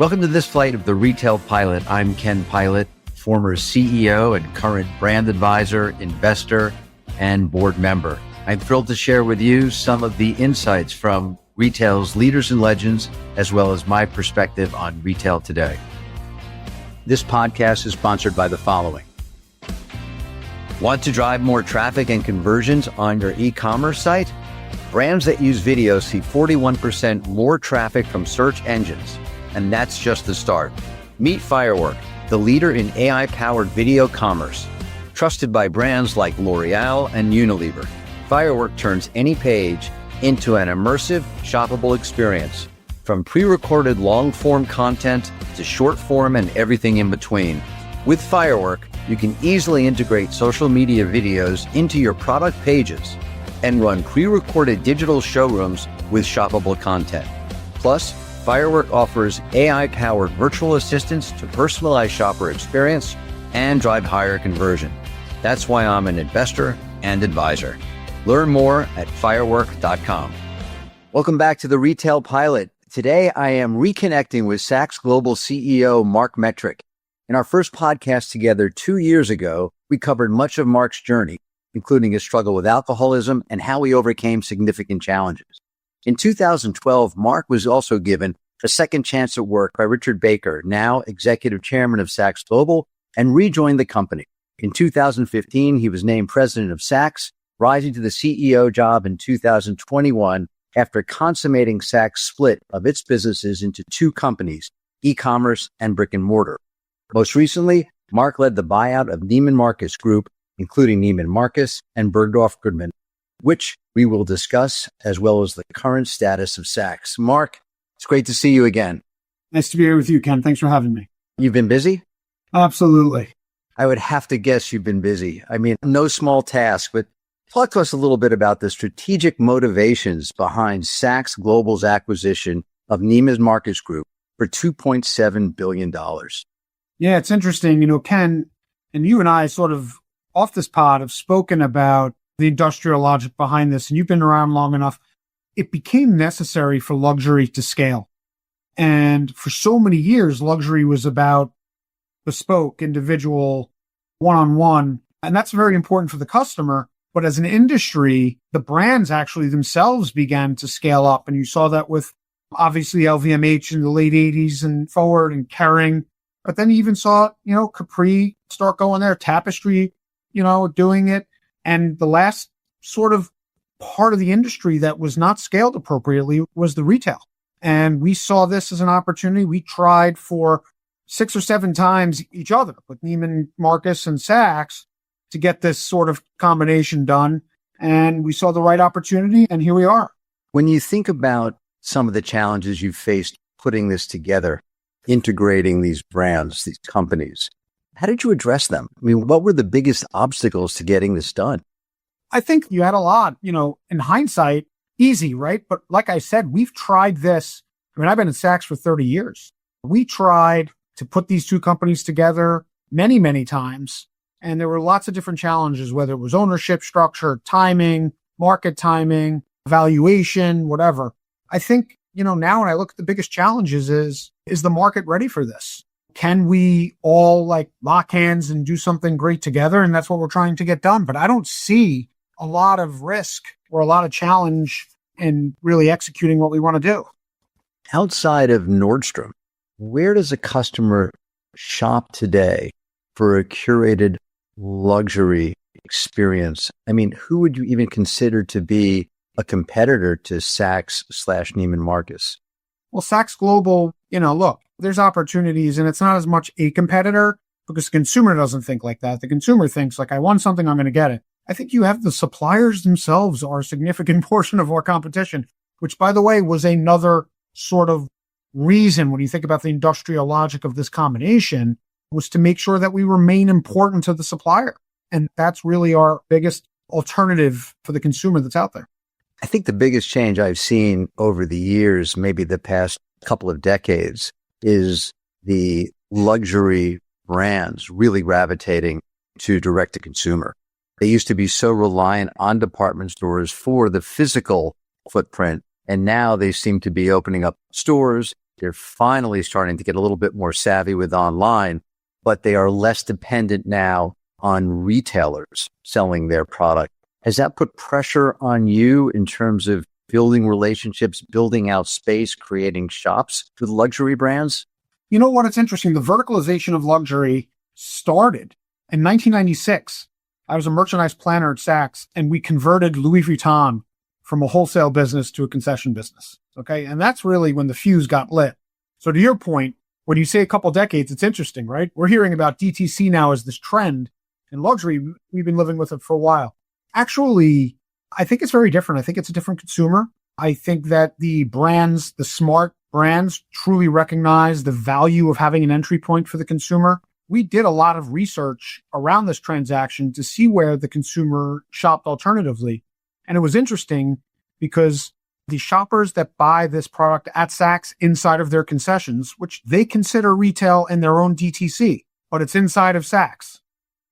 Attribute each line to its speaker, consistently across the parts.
Speaker 1: Welcome to this flight of the Retail Pilot. I'm Ken Pilot, former CEO and current brand advisor, investor, and board member. I'm thrilled to share with you some of the insights from retail's leaders and legends, as well as my perspective on retail today. This podcast is sponsored by the following. Want to drive more traffic and conversions on your e-commerce site? Brands that use video see 41% more traffic from search engines. And that's just the start. Meet Firework, the leader in AI-powered video commerce. Trusted by brands like L'Oreal and Unilever, Firework turns any page into an immersive, shoppable experience. From pre-recorded long-form content to short-form and everything in between. With Firework, you can easily integrate social media videos into your product pages and run pre-recorded digital showrooms with shoppable content. Plus, Firework offers AI-powered virtual assistants to personalize shopper experience and drive higher conversion. That's why I'm an investor and advisor. Learn more at firework.com. Welcome back to the Retail Pilot. Today, I am reconnecting with Saks Global CEO Marc Metrick. In our first podcast together 2 years ago, we covered much of Marc's journey, including his struggle with alcoholism and how he overcame significant challenges. In 2012, Marc was also given a second chance at work by Richard Baker, now executive chairman of Saks Global, and rejoined the company. In 2015, he was named president of Saks, rising to the CEO job in 2021 after consummating Saks' split of its businesses into two companies, e-commerce and brick and mortar. Most recently, Marc led the buyout of Neiman Marcus Group, including Neiman Marcus and Bergdorf Goodman, which we will discuss, as well as the current status of Saks. Marc, it's great to see you again.
Speaker 2: Nice to be here with you, Ken. Thanks for having me.
Speaker 1: You've been busy?
Speaker 2: Absolutely.
Speaker 1: I would have to guess you've been busy. I mean, no small task, but talk to us a little bit about the strategic motivations behind Saks Global's acquisition of Neiman Marcus Group for $2.7 billion.
Speaker 2: Yeah, it's interesting. Ken, and you and I sort of off this pod have spoken about the industrial logic behind this, and you've been around long enough. It became necessary for luxury to scale. And for so many years, luxury was about bespoke, individual, one-on-one. And that's very important for the customer. But as an industry, the brands actually themselves began to scale up. And you saw that with obviously LVMH in the late 80s and forward and Kering. But then you even saw, Capri start going there, Tapestry, doing it. And the last sort of part of the industry that was not scaled appropriately was the retail. And we saw this as an opportunity. We tried for 6 or 7 times each other with Neiman Marcus and Saks to get this sort of combination done. And we saw the right opportunity, and here we are.
Speaker 1: When you think about some of the challenges you've faced putting this together, integrating these brands, these companies, how did you address them? I mean, what were the biggest obstacles to getting this done?
Speaker 2: I think you had a lot, in hindsight, easy, right? But like I said, we've tried this. I've been at Saks for 30 years. We tried to put these two companies together many, many times. And there were lots of different challenges, whether it was ownership structure, timing, market timing, valuation, whatever. I think, now when I look at the biggest challenges is the market ready for this? Can we all lock hands and do something great together? And that's what we're trying to get done. But I don't see a lot of risk or a lot of challenge in really executing what we want to do.
Speaker 1: Outside of Nordstrom, where does a customer shop today for a curated luxury experience? I mean, who would you even consider to be a competitor to Saks/Neiman Marcus?
Speaker 2: Well, Saks Global, look, there's opportunities, and it's not as much a competitor because the consumer doesn't think like that. The consumer thinks I want something, I'm going to get it. I think you have the suppliers themselves are a significant portion of our competition, which, by the way, was another sort of reason when you think about the industrial logic of this combination was to make sure that we remain important to the supplier. And that's really our biggest alternative for the consumer that's out there.
Speaker 1: I think the biggest change I've seen over the years, maybe the past couple of decades, is the luxury brands really gravitating to direct to consumer. They used to be so reliant on department stores for the physical footprint, and now they seem to be opening up stores They're finally starting to get a little bit more savvy with online, but they are less dependent now on retailers selling their product. Has that put pressure on you in terms of building relationships, building out space, creating shops with luxury brands?
Speaker 2: You know what? It's interesting. The verticalization of luxury started in 1996. I was a merchandise planner at Saks, and we converted Louis Vuitton from a wholesale business to a concession business. Okay. And that's really when the fuse got lit. So to your point, when you say a couple decades, it's interesting, right? We're hearing about DTC now as this trend in luxury. We've been living with it for a while. Actually, I think it's very different. I think it's a different consumer. I think that the brands, the smart brands, truly recognize the value of having an entry point for the consumer. We did a lot of research around this transaction to see where the consumer shopped alternatively. And it was interesting because the shoppers that buy this product at Saks inside of their concessions, which they consider retail in their own DTC, but it's inside of Saks.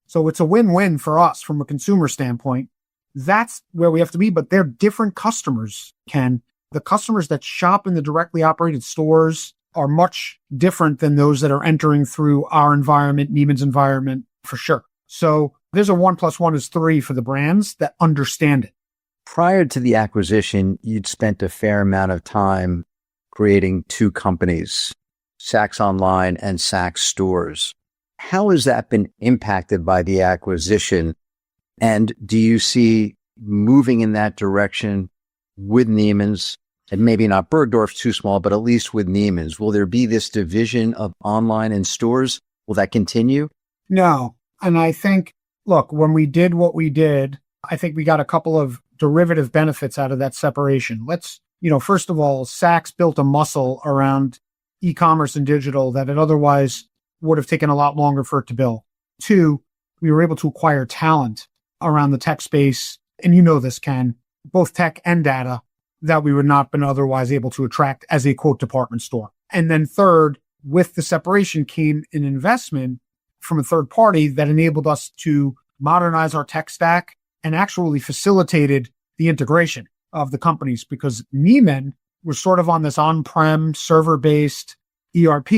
Speaker 2: So it's a win-win for us from a consumer standpoint. That's where we have to be, but they're different customers, Ken. The customers that shop in the directly operated stores are much different than those that are entering through our environment, Neiman's environment, for sure. So there's a 1 + 1 is 3 for the brands that understand it.
Speaker 1: Prior to the acquisition, you'd spent a fair amount of time creating two companies, Saks Online and Saks Stores. How has that been impacted by the acquisition? And do you see moving in that direction with Neiman's, and maybe not Bergdorf's too small, but at least with Neiman's? Will there be this division of online and stores? Will that continue?
Speaker 2: No. And I think, look, when we did what we did, I think we got a couple of derivative benefits out of that separation. First of all, Saks built a muscle around e-commerce and digital that it otherwise would have taken a lot longer for it to build. 2, we were able to acquire talent around the tech space. And you know this, Ken, both tech and data that we would not have been otherwise able to attract as a quote department store. And then third, with the separation came an investment from a third party that enabled us to modernize our tech stack and actually facilitated the integration of the companies, because Neiman was sort of on this on-prem server-based ERP,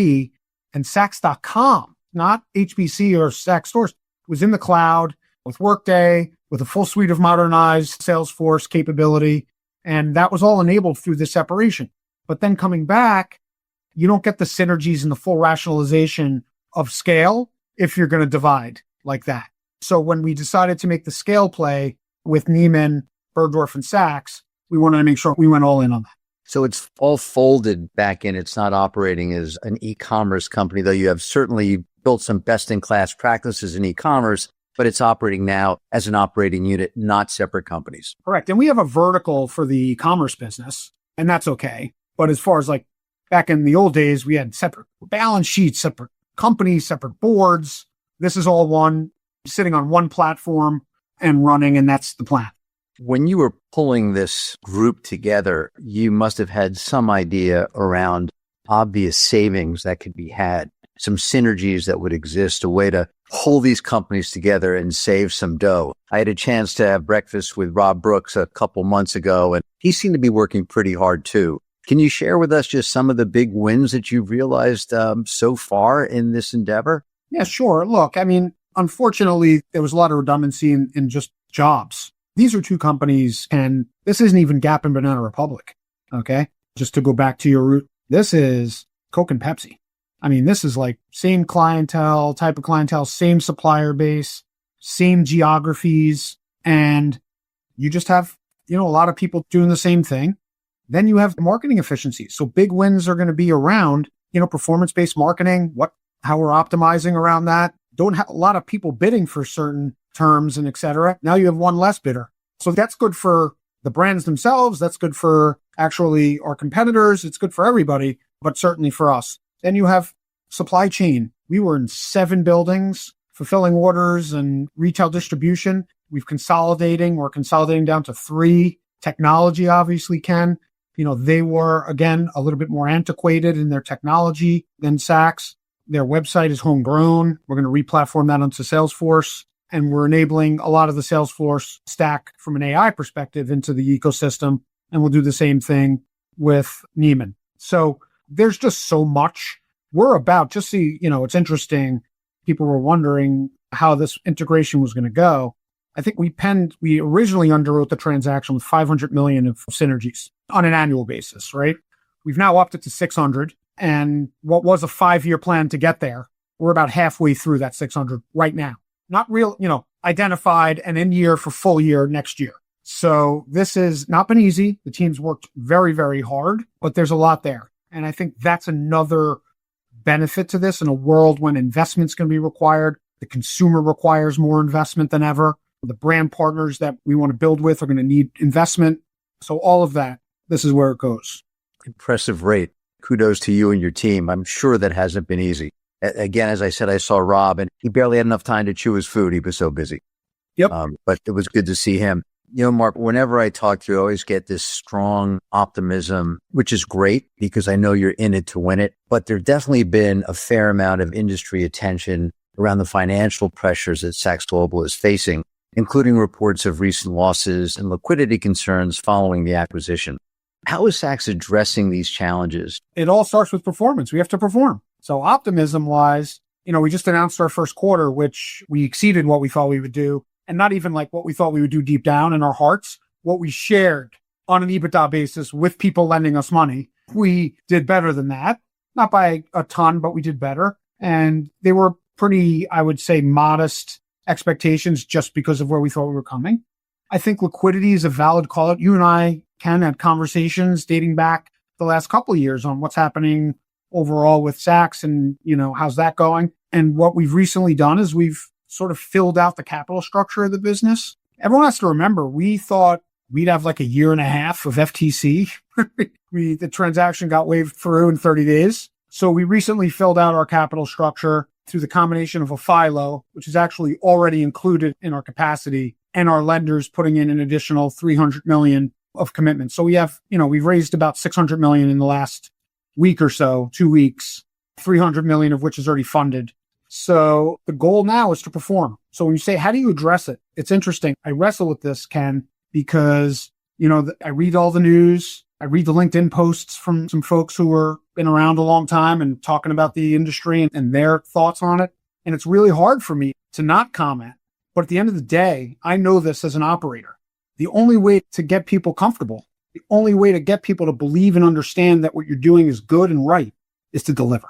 Speaker 2: and Saks.com, not HBC or Saks Stores, was in the cloud with Workday, with a full suite of modernized Salesforce capability. And that was all enabled through the separation. But then coming back, you don't get the synergies and the full rationalization of scale if you're going to divide like that. So when we decided to make the scale play with Neiman, Bergdorf, and Saks, we wanted to make sure we went all in on that.
Speaker 1: So it's all folded back in. It's not operating as an e-commerce company, though you have certainly built some best-in-class practices in e-commerce, but it's operating now as an operating unit, not separate companies.
Speaker 2: Correct. And we have a vertical for the e-commerce business, and that's okay. But as far as like back in the old days, we had separate balance sheets, separate companies, separate boards. This is all one, sitting on one platform and running, and that's the plan.
Speaker 1: When you were pulling this group together, you must have had some idea around obvious savings that could be had, some synergies that would exist, a way to pull these companies together and save some dough. I had a chance to have breakfast with Rob Brooks a couple months ago, and he seemed to be working pretty hard too. Can you share with us just some of the big wins that you've realized so far in this endeavor?
Speaker 2: Yeah, sure. Look, I mean, unfortunately, there was a lot of redundancy in just jobs. These are two companies, and this isn't even Gap and Banana Republic, okay? Just to go back to your root, this is Coke and Pepsi. I mean, this is like same clientele, type of clientele, same supplier base, same geographies, and you just have, a lot of people doing the same thing. Then you have marketing efficiency. So big wins are going to be around, performance-based marketing, how we're optimizing around that. Don't have a lot of people bidding for certain terms and et cetera. Now you have one less bidder. So that's good for the brands themselves. That's good for actually our competitors. It's good for everybody, but certainly for us. Then you have supply chain. We were in 7 buildings, fulfilling orders and retail distribution. We're consolidating down to 3. Technology, obviously, Ken. They were, again, a little bit more antiquated in their technology than Saks. Their website is homegrown. We're going to re-platform that onto Salesforce. And we're enabling a lot of the Salesforce stack from an AI perspective into the ecosystem. And we'll do the same thing with Neiman. So there's just so much. We're about, just see, it's interesting. People were wondering how this integration was going to go. I think we originally underwrote the transaction with 500 million of synergies on an annual basis, right? We've now upped it to 600. And what was a 5-year plan to get there, we're about halfway through that 600 right now. Not real, identified and in year for full year next year. So this has not been easy. The team's worked very, very hard, but there's a lot there. And I think that's another benefit to this in a world when investment's going to be required. The consumer requires more investment than ever. The brand partners that we want to build with are going to need investment. So all of that, this is where it goes.
Speaker 1: Impressive rate. Kudos to you and your team. I'm sure that hasn't been easy. Again, as I said, I saw Rob and he barely had enough time to chew his food. He was so busy.
Speaker 2: Yep.
Speaker 1: But it was good to see him. Mark, whenever I talk to you, I always get this strong optimism, which is great because I know you're in it to win it. But there's definitely been a fair amount of industry attention around the financial pressures that Saks Global is facing, including reports of recent losses and liquidity concerns following the acquisition. How is Saks addressing these challenges?
Speaker 2: It all starts with performance. We have to perform. So optimism-wise, we just announced our first quarter, which we exceeded what we thought we would do. And not even like what we thought we would do deep down in our hearts, what we shared on an EBITDA basis with people lending us money. We did better than that, not by a ton, but we did better. And they were pretty, I would say, modest expectations just because of where we thought we were coming. I think liquidity is a valid call. You and I had conversations dating back the last couple of years on what's happening overall with Saks and, how's that going? And what we've recently done is we've sort of filled out the capital structure of the business. Everyone has to remember, we thought we'd have like a year and a half of FTC. The transaction got waved through in 30 days. So we recently filled out our capital structure through the combination of a FILO, which is actually already included in our capacity, and our lenders putting in an additional 300 million of commitments. So we have, we've raised about 600 million in the last week or so, 2 weeks, 300 million of which is already funded. So the goal now is to perform. So when you say, how do you address it? It's interesting. I wrestle with this, Ken, because, I read all the news. I read the LinkedIn posts from some folks who are been around a long time and talking about the industry and their thoughts on it. And it's really hard for me to not comment. But at the end of the day, I know this as an operator. The only way to get people comfortable, the only way to get people to believe and understand that what you're doing is good and right is to deliver.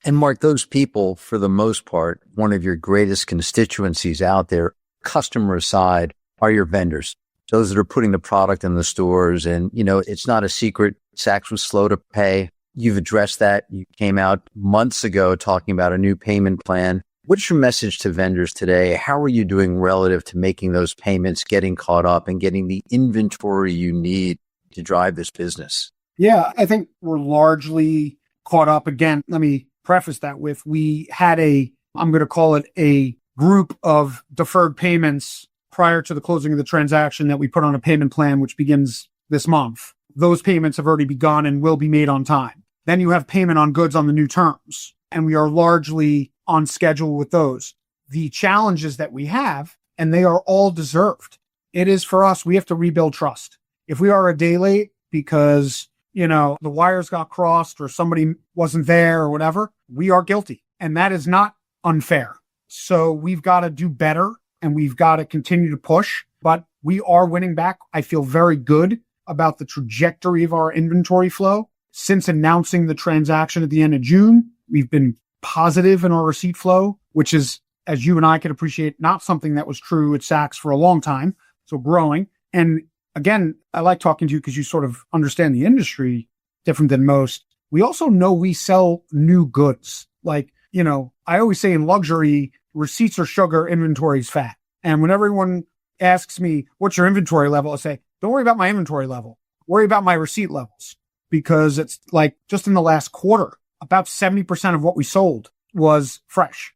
Speaker 1: And Mark, those people, for the most part, one of your greatest constituencies out there, customer aside, are your vendors. Those that are putting the product in the stores. And, it's not a secret. Saks was slow to pay. You've addressed that. You came out months ago talking about a new payment plan. What's your message to vendors today? How are you doing relative to making those payments, getting caught up and getting the inventory you need to drive this business?
Speaker 2: Yeah, I think we're largely caught up. Again, let me preface that with, we had I'm going to call it a group of deferred payments prior to the closing of the transaction that we put on a payment plan, which begins this month. Those payments have already begun and will be made on time. Then you have payment on goods on the new terms, and we are largely on schedule with those. The challenges that we have, and they are all deserved. It is for us, we have to rebuild trust. If we are a day late because the wires got crossed or somebody wasn't there or whatever, we are guilty. And that is not unfair. So we've got to do better and we've got to continue to push, but we are winning back. I feel very good about the trajectory of our inventory flow. Since announcing the transaction at the end of June, we've been positive in our receipt flow, which is, as you and I can appreciate, not something that was true at Saks for a long time. So growing. And again, I like talking to you because you sort of understand the industry different than most. We also know we sell new goods. Like, I always say in luxury, receipts are sugar, inventory is fat. And when everyone asks me, what's your inventory level? I say, don't worry about my inventory level. Worry about my receipt levels. Because it's like just in the last quarter, about 70% of what we sold was fresh.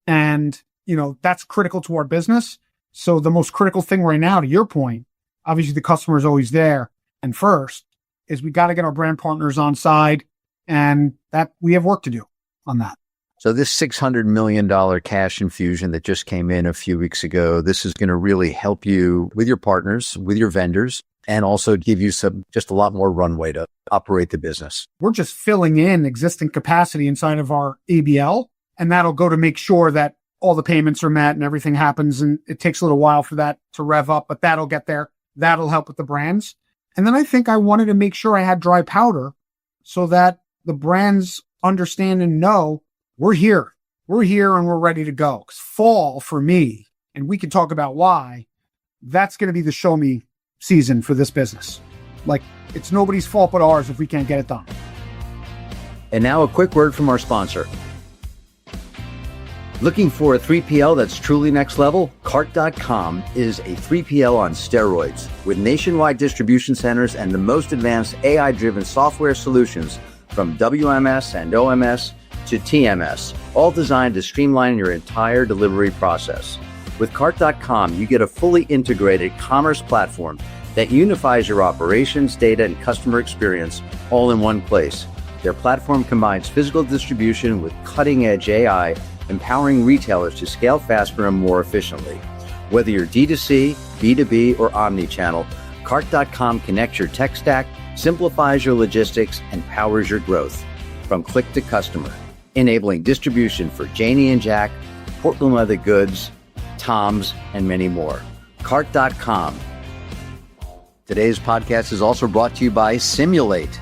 Speaker 2: And, that's critical to our business. So the most critical thing right now, to your point, obviously the customer is always there. And first is we got to get our brand partners on side, and that we have work to do on that.
Speaker 1: So this $600 million cash infusion that just came in a few weeks ago, this is going to really help you with your partners, with your vendors. and also give you just a lot more runway to operate the business.
Speaker 2: We're just filling in existing capacity inside of our ABL, and that'll go to make sure that all the payments are met and everything happens. And it takes a little while for that to rev up, but that'll get there. That'll help with the brands. And then I think I wanted to make sure I had dry powder so that the brands understand and know we're here. We're here and we're ready to go. 'Cause fall for me, and we can talk about why, that's going to be the show me season for this business. Like, it's nobody's fault but ours if we can't get it done.
Speaker 1: And now a quick word from our sponsor. Looking for a 3PL that's truly next level? Cart.com is a 3PL on steroids with nationwide distribution centers and the most advanced AI-driven software solutions from WMS and OMS to TMS, all designed to streamline your entire delivery process. With Cart.com, you get a fully integrated commerce platform that unifies your operations, data, and customer experience all in one place. Their platform combines physical distribution with cutting-edge AI, empowering retailers to scale faster and more efficiently. Whether you're D2C, B2B, or omnichannel, Cart.com connects your tech stack, simplifies your logistics, and powers your growth from click to customer, enabling distribution for Janie and Jack, Portland Leather Goods, Tom's, and many more. Cart.com. Today's podcast is also brought to you by Simulate.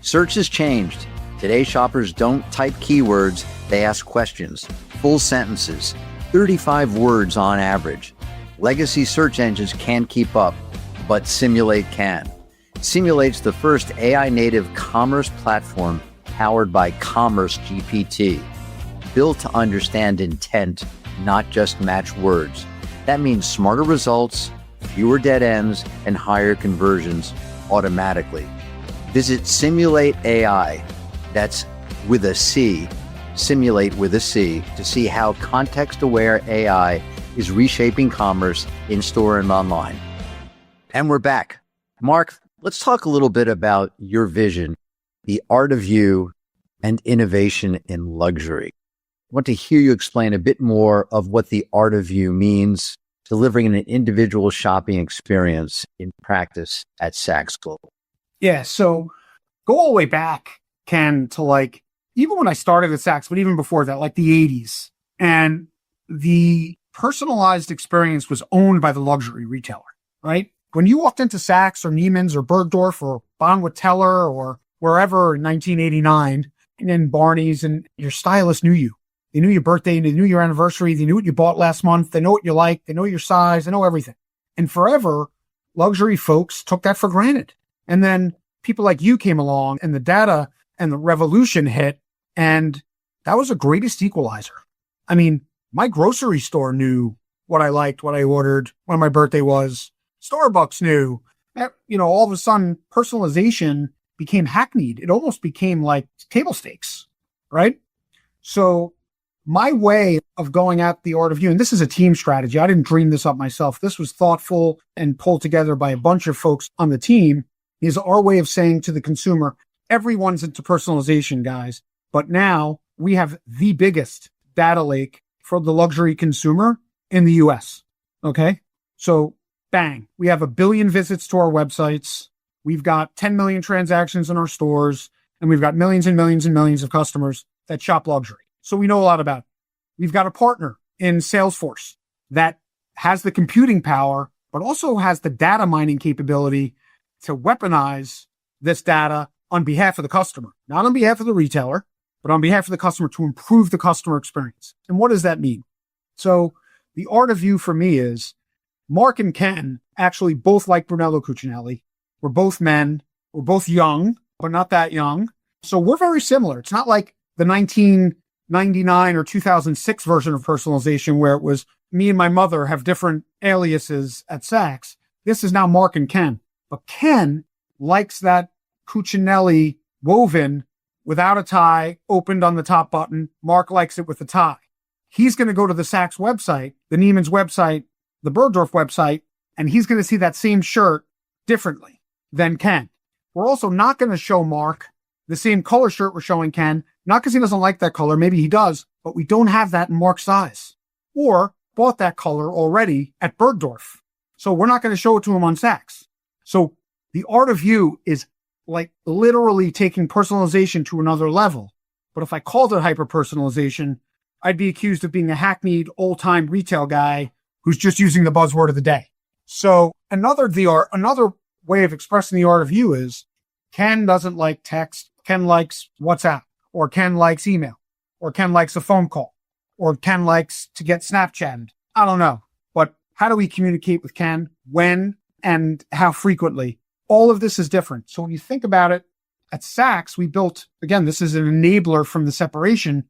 Speaker 1: Search has changed. Today's shoppers don't type keywords, they ask questions, full sentences, 35 words on average. Legacy search engines can't keep up, but Simulate can. Simulate's the first AI-native commerce platform powered by Commerce GPT, built to understand intent, not just match words. That means smarter results, fewer dead ends, and higher conversions automatically. Visit Simulate AI, that's with a C, Simulate with a C, to see how context-aware AI is reshaping commerce in-store and online. And we're back. Marc, let's talk a little bit about your vision, the art of you, and innovation in luxury. I want to hear you explain a bit more of what the art of you means, delivering an individual shopping experience in practice at Saks Global.
Speaker 2: Yeah, so go all the way back, Ken, to even when I started at Saks, but even before that, like the 80s. And the personalized experience was owned by the luxury retailer, right? When you walked into Saks or Neiman's or Bergdorf or Bonwit Teller or wherever in 1989, and then Barney's, and your stylist knew you. They knew your birthday, they knew your anniversary, they knew what you bought last month, they know what you like, they know your size, they know everything. And forever, luxury folks took that for granted. And then people like you came along and the data and the revolution hit, and that was the greatest equalizer. I mean, my grocery store knew what I liked, what I ordered, when my birthday was. Starbucks knew. All of a sudden, personalization became hackneyed. It almost became like table stakes, right? So my way of going at the art of you, and this is a team strategy. I didn't dream this up myself. This was thoughtful and pulled together by a bunch of folks on the team, is our way of saying to the consumer, everyone's into personalization, guys. But now we have the biggest data lake for the luxury consumer in the US. Okay. So bang, we have 1 billion visits to our websites. We've got 10 million transactions in our stores, and we've got millions and millions and millions of customers that shop luxury. So we know a lot about it. We've got a partner in Salesforce that has the computing power, but also has the data mining capability to weaponize this data on behalf of the customer, not on behalf of the retailer, but on behalf of the customer to improve the customer experience. And what does that mean? So the art of you for me is Marc and Ken actually both like Brunello Cucinelli. We're both men. We're both young, but not that young. So we're very similar. It's not like the 1999 or 2006 version of personalization where it was me and my mother have different aliases at Saks. This is now Marc and Ken. But Ken likes that Cucinelli woven without a tie, opened on the top button. Marc likes it with a tie. He's going to go to the Saks website, the Neiman's website, the Bergdorf website, and he's going to see that same shirt differently than Ken. We're also not going to show Marc the same color shirt we're showing Ken, not because he doesn't like that color, maybe he does, but we don't have that in Marc's size, or bought that color already at Bergdorf. So we're not going to show it to him on Saks. So the art of you is like literally taking personalization to another level. But if I called it hyper personalization, I'd be accused of being a hackneyed old time retail guy who's just using the buzzword of the day. So another way of expressing the art of you is Ken doesn't like text. Ken likes WhatsApp, or Ken likes email, or Ken likes a phone call, or Ken likes to get Snapchatted. I don't know. But how do we communicate with Ken? When and how frequently? All of this is different. So when you think about it, at Saks, we built, again, this is an enabler from the separation.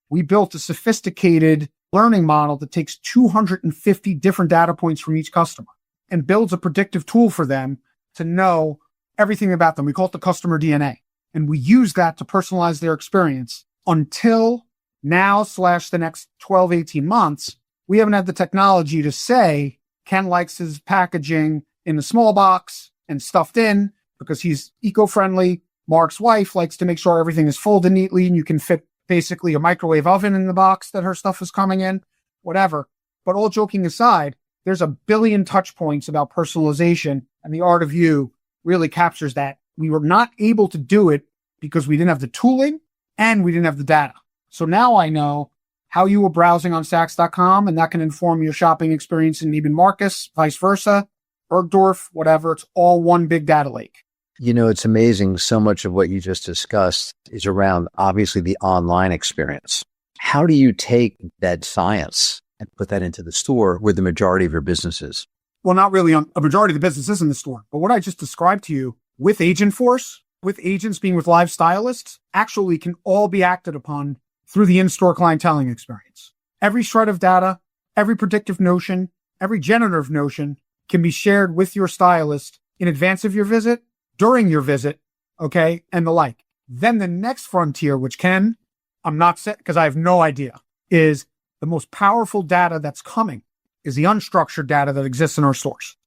Speaker 2: We built a sophisticated learning model that takes 250 different data points from each customer and builds a predictive tool for them to know everything about them. We call it the customer DNA. And we use that to personalize their experience until now / the next 12, 18 months. We haven't had the technology to say Ken likes his packaging in a small box and stuffed in because he's eco-friendly. Mark's wife likes to make sure everything is folded neatly and you can fit basically a microwave oven in the box that her stuff is coming in, whatever. But all joking aside, there's a billion touch points about personalization, and the art of you really captures that. We were not able to do it because we didn't have the tooling and we didn't have the data. So now I know how you were browsing on Saks.com, and that can inform your shopping experience in Neiman Marcus, vice versa, Bergdorf, whatever. It's all one big data lake.
Speaker 1: You know, it's amazing. So much of what you just discussed is around, obviously, the online experience. How do you take that science and put that into the store where the majority of your business is?
Speaker 2: Well, not really. A majority of the business is in the store. But what I just described to you with Agent Force, with agents being with live stylists, actually can all be acted upon through the in-store clienteling experience. Every shred of data, every predictive notion, every generative notion can be shared with your stylist in advance of your visit, during your visit, okay, and the like. Then the next frontier, which I'm not set because I have no idea, is the most powerful data that's coming is the unstructured data that exists in our stores.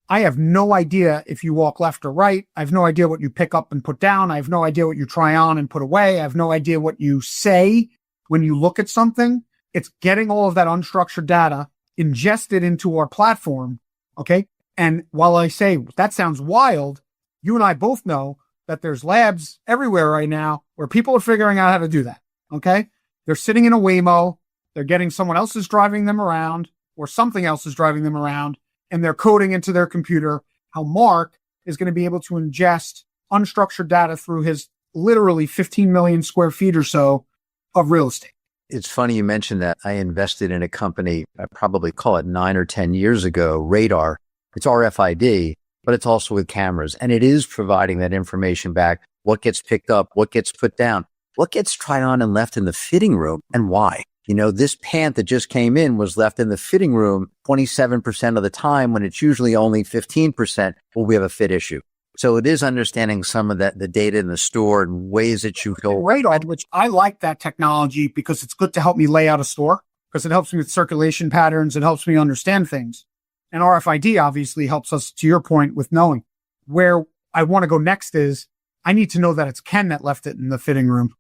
Speaker 2: I have no idea if you walk left or right. I have no idea what you pick up and put down. I have no idea what you try on and put away. I have no idea what you say when you look at something. It's getting all of that unstructured data ingested into our platform, okay? And while I say that sounds wild, you and I both know that there's labs everywhere right now where people are figuring out how to do that, okay? They're sitting in a Waymo, they're getting someone else is driving them around or something else is driving them around, and they're coding into their computer how Mark is going to be able to ingest unstructured data through his literally 15 million square feet or so of real estate.
Speaker 1: It's funny you mentioned that. I invested in a company, I probably call it 9 or 10 years ago, Radar. It's RFID, but it's also with cameras. And it is providing that information back. What gets picked up, what gets put down, what gets tried on and left in the fitting room, and why. You know, this pant that just came in was left in the fitting room 27% of the time when it's usually only 15%. Well, we have a fit issue. So it is understanding some of that, the data in the store and ways that you go.
Speaker 2: Radar, which I like that technology because it's good to help me lay out a store because it helps me with circulation patterns. It helps me understand things. And RFID obviously helps us, to your point, with knowing. Where I want to go next is I need to know that it's Ken that left it in the fitting room.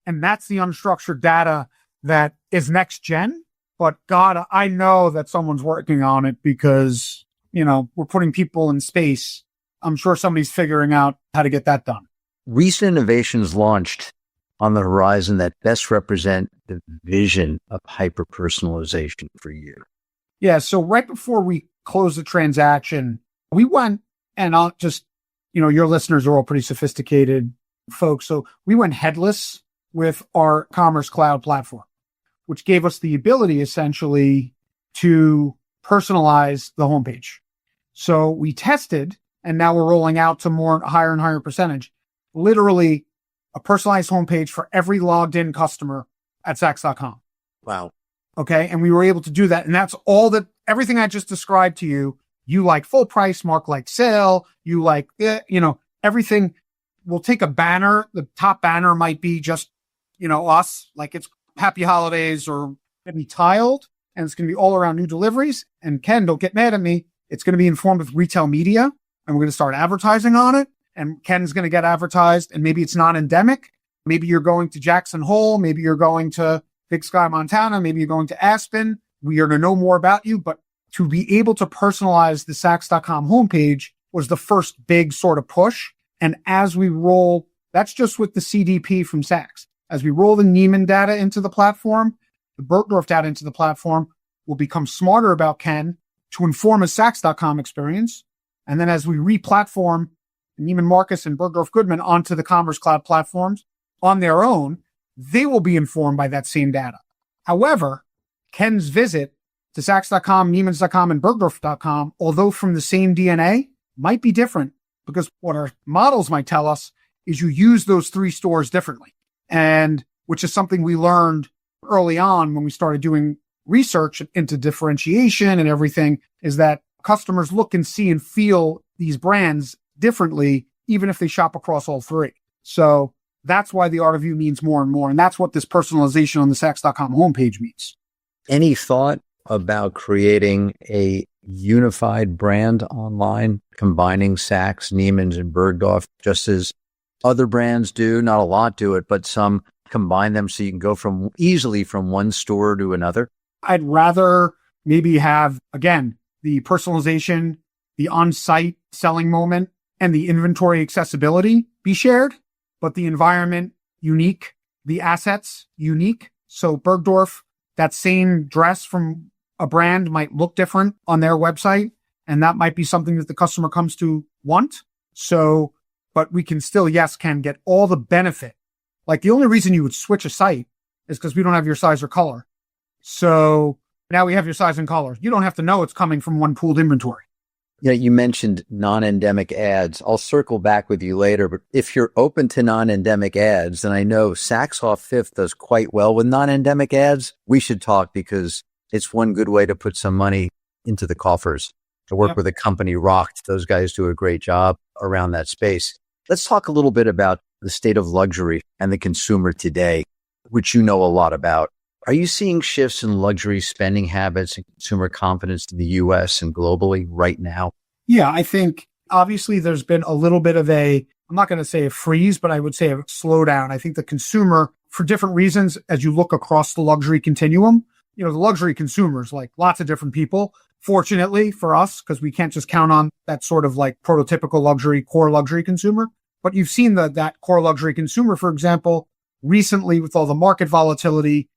Speaker 2: And that's the unstructured data that is next gen. But God, I know that someone's working on it because, you know, we're putting people in space. I'm sure somebody's figuring out how to get that done.
Speaker 1: Recent innovations launched on the horizon that best represent the vision of hyper-personalization for you.
Speaker 2: Yeah. So right before we closed the transaction, we went and I'll just, you know, your listeners are all pretty sophisticated folks. So we went headless with our Commerce Cloud platform, which gave us the ability essentially to personalize the homepage. So we tested, and now we're rolling out to higher and higher percentage, literally a personalized homepage for every logged in customer at Saks.com.
Speaker 1: Wow.
Speaker 2: Okay. And we were able to do that. And that's everything I just described to you. You like full price, Mark like sale. You like, everything. We'll take a banner. The top banner might be just, us, like it's happy holidays or maybe tiled, and it's going to be all around new deliveries. And Ken, don't get mad at me. It's going to be informed with retail media, and we're going to start advertising on it. And Ken's going to get advertised, and maybe it's not endemic. Maybe you're going to Jackson Hole. Maybe you're going to Big Sky, Montana. Maybe you're going to Aspen. We are to know more about you, but to be able to personalize the Saks.com homepage was the first big sort of push. And as we roll, that's just with the CDP from Saks. As we roll the Neiman data into the platform, the Bergdorf data into the platform, we'll become smarter about Ken to inform a Saks.com experience. And then as we re-platform Neiman Marcus and Bergdorf Goodman onto the Commerce Cloud platforms on their own, they will be informed by that same data. However, Ken's visit to Saks.com, Neimans.com, and Bergdorf.com, although from the same DNA, might be different because what our models might tell us is you use those three stores differently. And which is something we learned early on when we started doing research into differentiation and everything, is that customers look and see and feel these brands differently, even if they shop across all three. So that's why the art of you means more and more. And that's what this personalization on the Saks.com homepage means.
Speaker 1: Any thought about creating a unified brand online, combining Saks, Neiman's, and Bergdorf, just as other brands do? Not a lot do it, but some combine them so you can go easily from one store to another.
Speaker 2: I'd rather maybe have, again, the personalization, the on-site selling moment, and the inventory accessibility be shared, but the environment unique, the assets unique. So Bergdorf, that same dress from a brand might look different on their website, and that might be something that the customer comes to want. So, but we can still, can get all the benefit. Like the only reason you would switch a site is because we don't have your size or color. So now we have your size and color. You don't have to know it's coming from one pooled inventory.
Speaker 1: Yeah, you mentioned non-endemic ads. I'll circle back with you later, but if you're open to non-endemic ads, and I know Saks Off Fifth does quite well with non-endemic ads, we should talk because it's one good way to put some money into the coffers. I work with a company, Rocked. Those guys do a great job around that space. Let's talk a little bit about the state of luxury and the consumer today, which you know a lot about. Are you seeing shifts in luxury spending habits and consumer confidence in the US and globally right now?
Speaker 2: Yeah, I think obviously there's been a little bit of I'm not going to say a freeze, but I would say a slowdown. I think the consumer, for different reasons, as you look across the luxury continuum, the luxury consumers, like lots of different people, fortunately for us, because we can't just count on that sort of like prototypical luxury, core luxury consumer. But you've seen that core luxury consumer, for example, recently with all the market volatility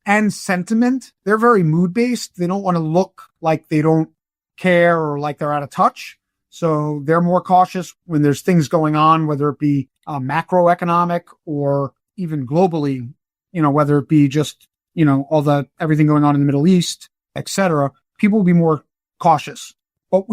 Speaker 2: and sentiment, they're very mood-based. They don't want to look like they don't care or like they're out of touch. So they're more cautious when there's things going on, whether it be macroeconomic or even globally, whether it be just, everything going on in the Middle East, et cetera. People will be more cautious. But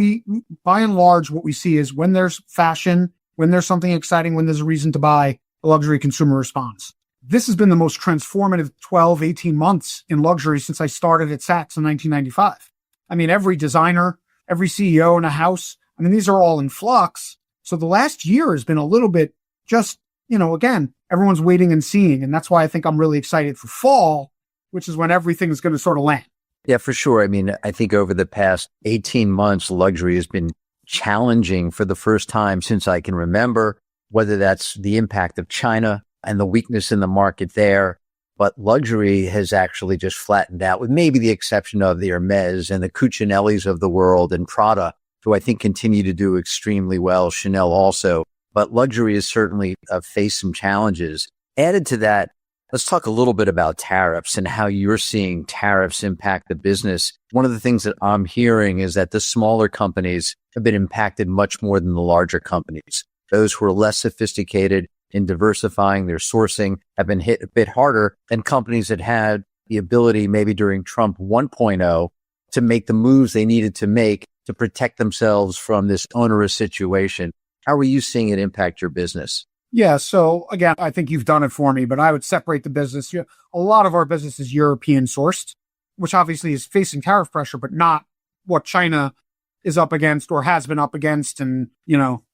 Speaker 2: by and large, what we see is when there's fashion, when there's something exciting, when there's a reason to buy, the luxury consumer responds. This has been the most transformative 12, 18 months in luxury since I started at Saks in 1995. I mean, every designer, every CEO in a house, these are all in flux. So the last year has been a little bit just, again, everyone's waiting and seeing. And that's why I think I'm really excited for fall, which is when everything is going to sort of land.
Speaker 1: Yeah, for sure. I think over the past 18 months, luxury has been challenging for the first time since I can remember, whether that's the impact of China and the weakness in the market there. But luxury has actually just flattened out, with maybe the exception of the Hermes and the Cucinellis of the world and Prada, who I think continue to do extremely well, Chanel also. But luxury has certainly faced some challenges. Added to that, let's talk a little bit about tariffs and how you're seeing tariffs impact the business. One of the things that I'm hearing is that the smaller companies have been impacted much more than the larger companies. Those who are less sophisticated in diversifying their sourcing have been hit a bit harder than companies that had the ability, maybe during Trump 1.0, to make the moves they needed to make to protect themselves from this onerous situation. How are you seeing it impact your business?
Speaker 2: Yeah. So again, I think you've done it for me, but I would separate the business. A lot of our business is European sourced, which obviously is facing tariff pressure, but not what China is up against or has been up against. And,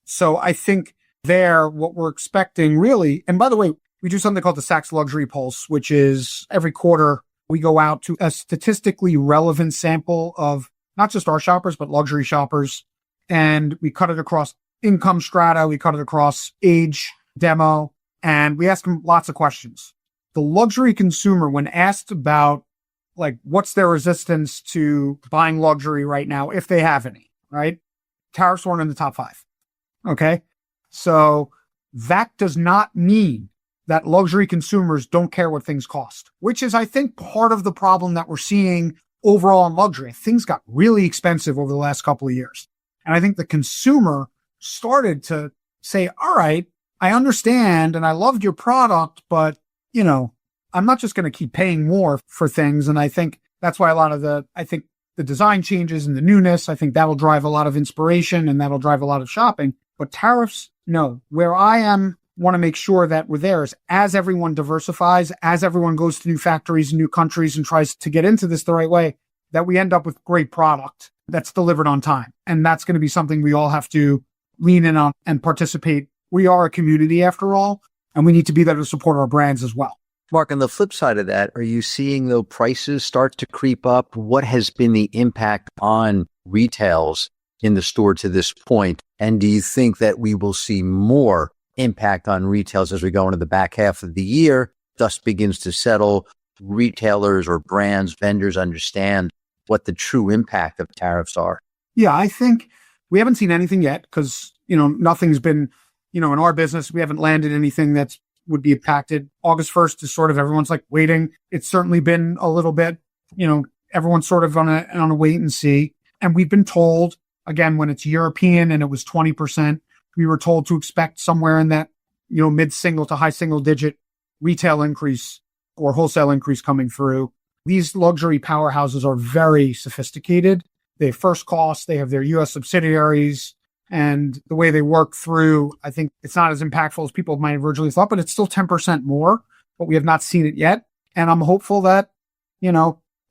Speaker 2: so I think what we're expecting really, and by the way, we do something called the Saks Luxury Pulse, which is every quarter we go out to a statistically relevant sample of not just our shoppers, but luxury shoppers. And we cut it across income strata. We cut it across age, demo, and we ask them lots of questions. The luxury consumer, when asked about what's their resistance to buying luxury right now, if they have any, right? tariffs weren't in the top 5. Okay. So that does not mean that luxury consumers don't care what things cost, which is, I think, part of the problem that we're seeing overall in luxury. Things got really expensive over the last couple of years. And I think the consumer started to say, all right, I understand and I loved your product, but I'm not just going to keep paying more for things. And I think that's why the design changes and the newness, I think that'll drive a lot of inspiration and that'll drive a lot of shopping. But tariffs, no. Where I want to make sure that we're there is as everyone diversifies, as everyone goes to new factories and new countries and tries to get into this the right way, that we end up with great product that's delivered on time. And that's going to be something we all have to lean in on and participate. We are a community after all, and we need to be there to support our brands as well.
Speaker 1: Mark, on the flip side of that, are you seeing though prices start to creep up? What has been the impact on retails in the store to this point? And do you think that we will see more impact on retails as we go into the back half of the year? Dust begins to settle. Retailers or brands, vendors understand what the true impact of tariffs are.
Speaker 2: Yeah, I think we haven't seen anything yet because, nothing's been, in our business, we haven't landed anything that's would be impacted. August 1st is sort of everyone's like waiting. It's certainly been a little bit, everyone's sort of on a wait and see. And we've been told, again, when it's European and it was 20%, we were told to expect somewhere in that, mid-single to high single digit retail increase or wholesale increase coming through. These luxury powerhouses are very sophisticated. They have first cost, they have their US subsidiaries, and the way they work through, I think it's not as impactful as people might have originally thought, but it's still 10% more, but we have not seen it yet. And I'm hopeful that,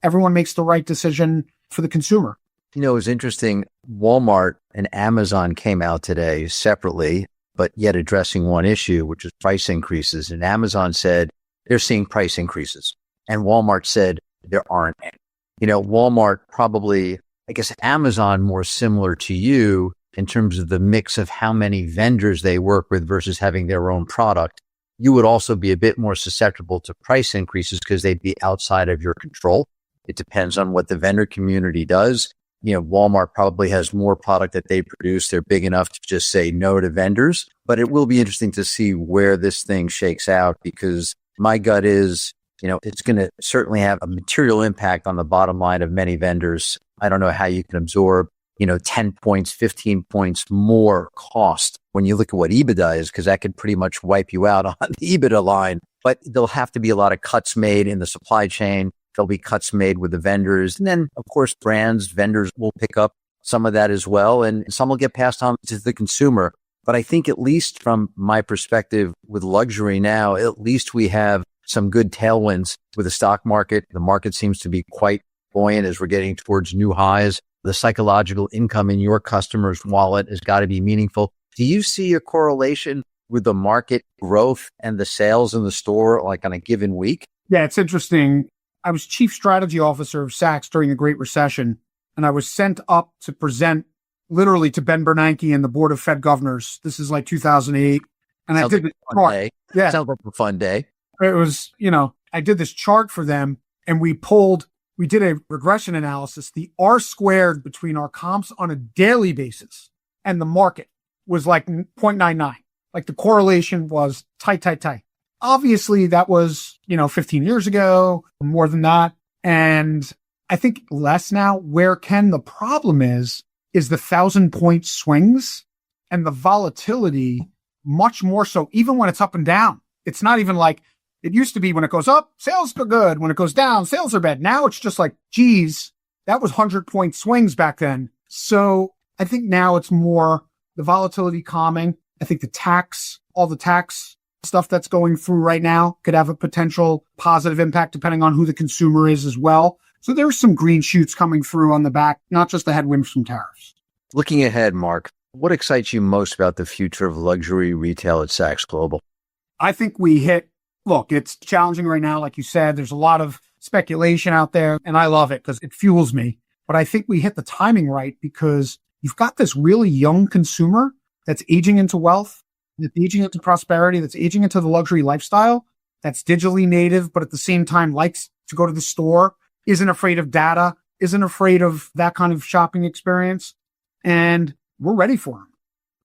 Speaker 2: everyone makes the right decision for the consumer.
Speaker 1: It was interesting. Walmart and Amazon came out today separately, but yet addressing one issue, which is price increases. And Amazon said they're seeing price increases. And Walmart said there aren't any. Walmart probably, I guess Amazon more similar to you in terms of the mix of how many vendors they work with versus having their own product. You would also be a bit more susceptible to price increases because they'd be outside of your control. It depends on what the vendor community does. Walmart probably has more product that they produce. They're big enough to just say no to vendors, but it will be interesting to see where this thing shakes out because my gut is, it's going to certainly have a material impact on the bottom line of many vendors. I don't know how you can absorb, 10 points, 15 points more cost when you look at what EBITDA is, because that could pretty much wipe you out on the EBITDA line. But there'll have to be a lot of cuts made in the supply chain. There'll be cuts made with the vendors. And then, of course, vendors will pick up some of that as well. And some will get passed on to the consumer. But I think at least from my perspective with luxury now, at least we have some good tailwinds with the stock market. The market seems to be quite buoyant as we're getting towards new highs. The psychological income in your customer's wallet has got to be meaningful. Do you see a correlation with the market growth and the sales in the store like on a given week?
Speaker 2: Yeah, it's interesting. I was chief strategy officer of Saks during the Great Recession, and I was sent up to present literally to Ben Bernanke and the board of Fed governors. This is like 2008. And
Speaker 1: Sounds
Speaker 2: I did
Speaker 1: like
Speaker 2: this chart. Yeah.
Speaker 1: Sounds like a fun day.
Speaker 2: It was, I did this chart for them and we did a regression analysis. The R squared between our comps on a daily basis and the market was like 0.99. Like the correlation was tight. Obviously that was, 15 years ago, more than that. And I think less now. Where the problem is the 1,000-point swings and the volatility much more so, even when it's up and down. It's not even like it used to be when it goes up, sales are good. When it goes down, sales are bad. Now it's just like, geez, that was 100-point swings back then. So I think now it's more the volatility calming. I think all the tax stuff that's going through right now could have a potential positive impact depending on who the consumer is as well. So there's some green shoots coming through on the back, not just the headwinds from tariffs.
Speaker 1: Looking ahead, Mark, what excites you most about the future of luxury retail at Saks Global?
Speaker 2: I think it's challenging right now. Like you said, there's a lot of speculation out there and I love it because it fuels me. But I think we hit the timing right because you've got this really young consumer that's aging into wealth, that's aging into prosperity, that's aging into the luxury lifestyle, that's digitally native, but at the same time likes to go to the store, isn't afraid of data, isn't afraid of that kind of shopping experience. And we're ready for them.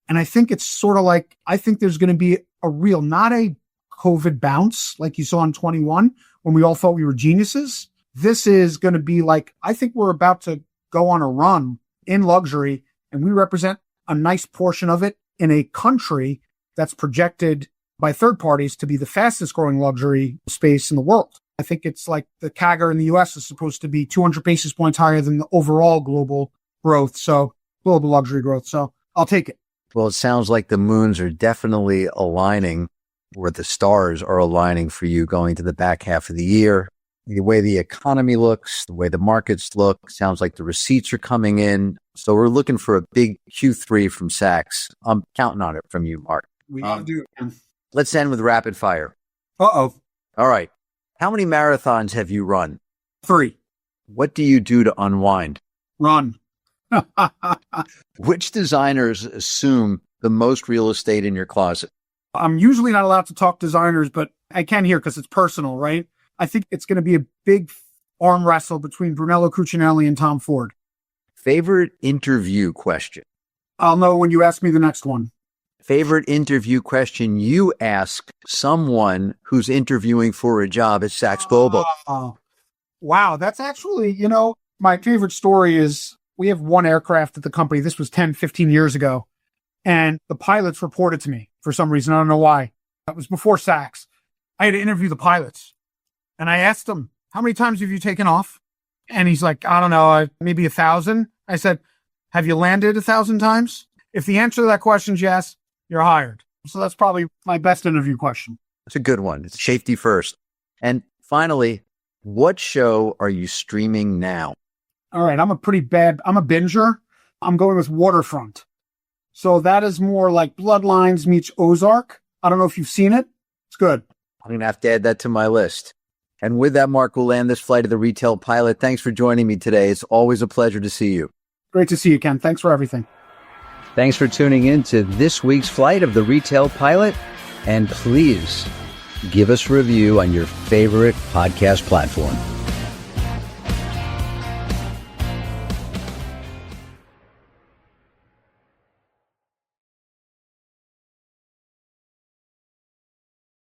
Speaker 2: And I think it's sort of like, I think there's going to be a real, not a COVID bounce like you saw in 21 when we all thought we were geniuses. This is going to be like, I think we're about to go on a run in luxury, and we represent a nice portion of it in a country that's projected by third parties to be the fastest growing luxury space in the world. I think it's like the CAGR in the US is supposed to be 200 basis points higher than the overall global growth. So global luxury growth. So I'll take it.
Speaker 1: Well, it sounds like the moons are definitely aligning, or the stars are aligning for you going to the back half of the year. The way the economy looks, the way the markets look, sounds like the receipts are coming in. So we're looking for a big Q3 from Saks. I'm counting on it from you, Marc.
Speaker 2: We got to do it, man.
Speaker 1: Let's end with rapid fire.
Speaker 2: Uh-oh.
Speaker 1: All right. How many marathons have you run?
Speaker 2: 3.
Speaker 1: What do you do to unwind?
Speaker 2: Run.
Speaker 1: Which designers assume the most real estate in your closet?
Speaker 2: I'm usually not allowed to talk designers, but I can here because it's personal, right? I think it's going to be a big arm wrestle between Brunello Cucinelli and Tom Ford.
Speaker 1: Favorite interview question?
Speaker 2: I'll know when you ask me the next one.
Speaker 1: Favorite interview question you ask someone who's interviewing for a job at Saks Global?
Speaker 2: Wow, that's actually, my favorite story is we have one aircraft at the company. This was 10, 15 years ago. And the pilots reported to me for some reason. I don't know why. That was before Saks. I had to interview the pilots. And I asked him, how many times have you taken off? And he's like, I don't know, maybe 1,000. I said, have you landed 1,000 times? If the answer to that question is yes, you're hired. So that's probably my best interview question.
Speaker 1: That's a good one. It's safety first. And finally, what show are you streaming now?
Speaker 2: All right. I'm a binger. I'm going with Waterfront. So that is more like Bloodlines meets Ozark. I don't know if you've seen it. It's good.
Speaker 1: I'm going to have to add that to my list. And with that, Marc, we'll land this flight of the Retail Pilot. Thanks for joining me today. It's always a pleasure to see you.
Speaker 2: Great to see you, Ken. Thanks for everything.
Speaker 1: Thanks for tuning in to this week's flight of the Retail Pilot. And please give us a review on your favorite podcast platform.